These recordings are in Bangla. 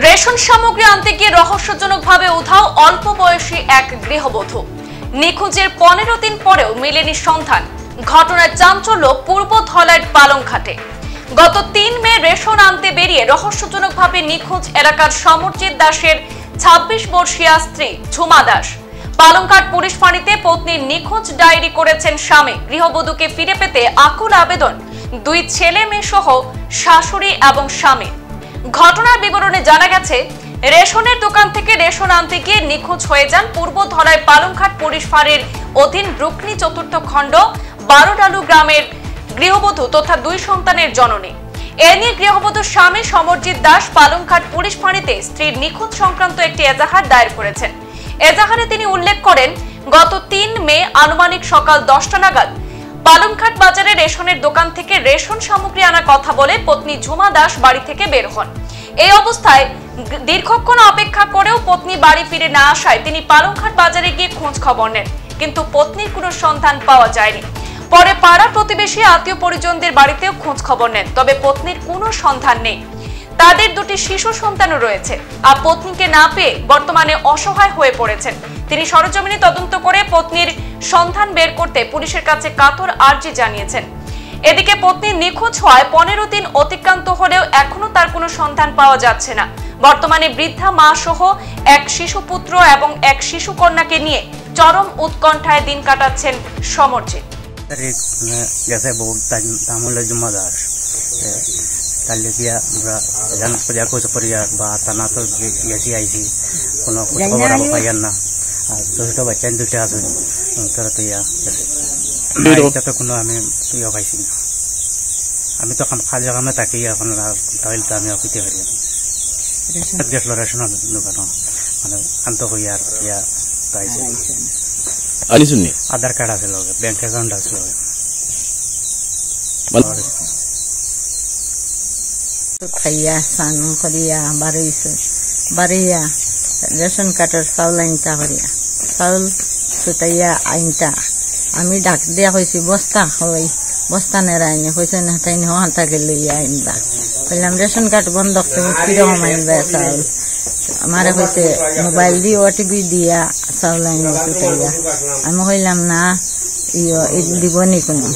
রেশন সামগ্রী আনতে গিয়ে রহস্যজনকভাবে উধাও অল্প বয়সী এক গৃহবধূ। নিখোঁজের 15 দিন পরেও মেলেনি সন্ধান। ঘটনার চাঞ্চল্য পূর্ব ধলাইয়ের পালংঘাটে। গত 3 মে রেশন আনতে বেরিয়ে রহস্যজনকভাবে নিখোঁজ এলাকার সমরজিৎ দাসের 26 বর্ষীয় স্ত্রী ঝুমা দাস। পালংঘাট পুলিশ ফাঁড়িতে পত্নীর নিখোঁজ ডায়েরি করেছেন স্বামী। গৃহবধূকে ফিরে পেতে আকুল আবেদন 2 ছেলে মেয়ে সহ শাশুড়ি এবং স্বামী। ঘটনার বিবরণে জানা গেছে, রেশনের দোকান থেকে রেশন আনতে গিয়ে নিখোঁজ হয়ে যান পূর্ব ধলাই পালংঘাট পুলিশ ফাঁড়ির অধীন রুকনি চতুর্থ খণ্ড 12 ডালু গ্রামের গৃহবধূ তথা 2 সন্তানের জননী। এ নিয়ে গৃহবধূর স্বামী সমরজিৎ দাস পালংঘাট পুলিশ ফাঁড়িতে স্ত্রীর নিখোঁজ সংক্রান্ত একটি এজাহার দায়ের করেছেন। এজাহারে তিনি উল্লেখ করেন, গত 3 মে আনুমানিক সকাল 10টা নাগাদ পালংঘাট বাজারে রেশনের দোকান থেকে রেশন সামগ্রী আনার কথা বলে পত্নী ঝুমা দাস বাড়ি থেকে বের হন। এই অবস্থায় দীর্ঘক্ষণ অপেক্ষা করেও পত্নী বাড়ি ফিরে না আসায় তিনি পালংঘাট বাজারে গিয়ে খোঁজ খবর নেন, কিন্তু পত্নীর কোনো সন্ধান পাওয়া যায়নি। পরে পাড়া প্রতিবেশী আত্মীয় পরিজনদের বাড়িতেও খোঁজ খবর নেন, তবে পত্নীর কোনো সন্ধান নেই। তাদের 2টি শিশু সন্তানও রয়েছে। আর পত্নীকে না পেয়ে বর্তমানে অসহায় হয়ে পড়েছেন। তিনি সরেজমিনে তদন্ত করে পত্নীর সন্ধান বের করতে পুলিশের কাছে কাতর আর্জি জানিয়েছেন। এদিকে পত্নীর নিখোঁজ হওয়ায় 15 দিন অতিক্রান্ত হলেও এখনো তার কোনো সন্ধান পাওয়া যাচ্ছে না। বর্তমানে বৃদ্ধা মা সহ এক শিশু পুত্র এবং এক শিশু কন্যাকে নিয়ে চরম উৎকণ্ঠায় দিন কাটাচ্ছেন সমরজিৎ। তাহলে গিয়া আমরা জানাত করিয়া খোঁজ করিয়া বা থানা তো গেছি আইছি, কোনো খবর পাইয়ার না। আর ছোট বাচ্চা 2টা আছে, তারা তো ইয়া কোনো আমি ইয়ে পাইছি না। আমি তো খালি কামে থাকি এখন, তাহলে তো আমি অপিতে পারি গেছিল রেশনের দোকান মানে আন্ত করি আর ইয়া পাইছে। আধার কার্ড আছে লগে, ব্যাংক অ্যাকাউন্ট আছে লগে। খাইয়া স্নান করিয়া বাড়িয়া রেশন কার্ডের চাউল আইনটা করিয়া চাউল ছুটাইয়া আইনটা আমি ডাক দিয়া হয়েছি বস্তা হই বস্তা নেড়াইনি হয়েছে না তাই হাতাকে লইয়া আইনবা বললাম রেশন কার্ড বন্ধ তুমি কিরকম আইনবা চাউল। আমার হয়েছে মোবাইল দিয়ে ওটিপি দিয়া চাউল আইন ছুটাইয়া। আমি কইলাম না দিব নি কোনো,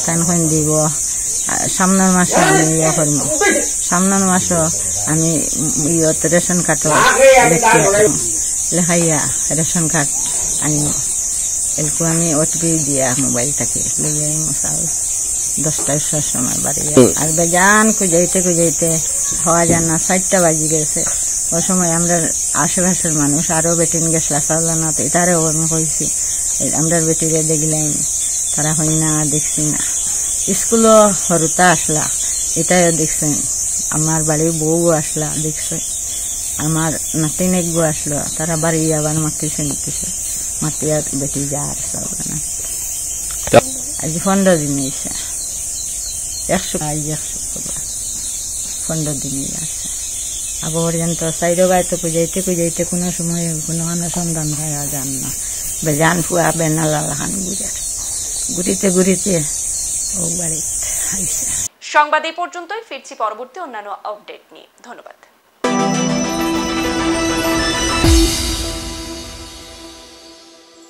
তাই দিব সামনের মাসে আমি ইয়ে করবো, সামনের মাসও আমি রেশন কার্ড লেখাইয়া রেশন কার্ড আনিব। এরকম আমি ওটিপি দিয়া মোবাইল থেকে লইয়া চাউল 10টার সময় বাড়ি। আর বেজান খুঁজাইতে হওয়া যায় না, 4টা বাজি গেছে। ওই সময় আমরা আশেপাশের মানুষ আরো বেটিন গেছিলা চাউল আনাতে, এটারেও আমি কইছি আমরা বেটিরে দেখলেন, তারা হয় না দেখছি না। স্কুলও হরুতা আসলা, এটাও দেখছেন। আমার বাড়ির বউ আসলা দেখছে, আমার নাতিন এক বউ আসলো, তারা বাড়ি আবার মাতিছে মাতিয়া বেটি যার সব না। আজ 15 দিন হয়েছে, 15 দিন আছে। আবার পর্যন্ত সাইড বাড়িতে খুঁজাইতে কোনো সময় কোনো সন্ধান পাওয়া যান না। বেজান ফুয়া বেনালাল খান ঘুরিতে ও বাড়িতে আইসে। সংবাদ এই পর্যন্তই, ফিরছি পরবর্তী অন্যান্য আপডেট নিয়ে। ধন্যবাদ।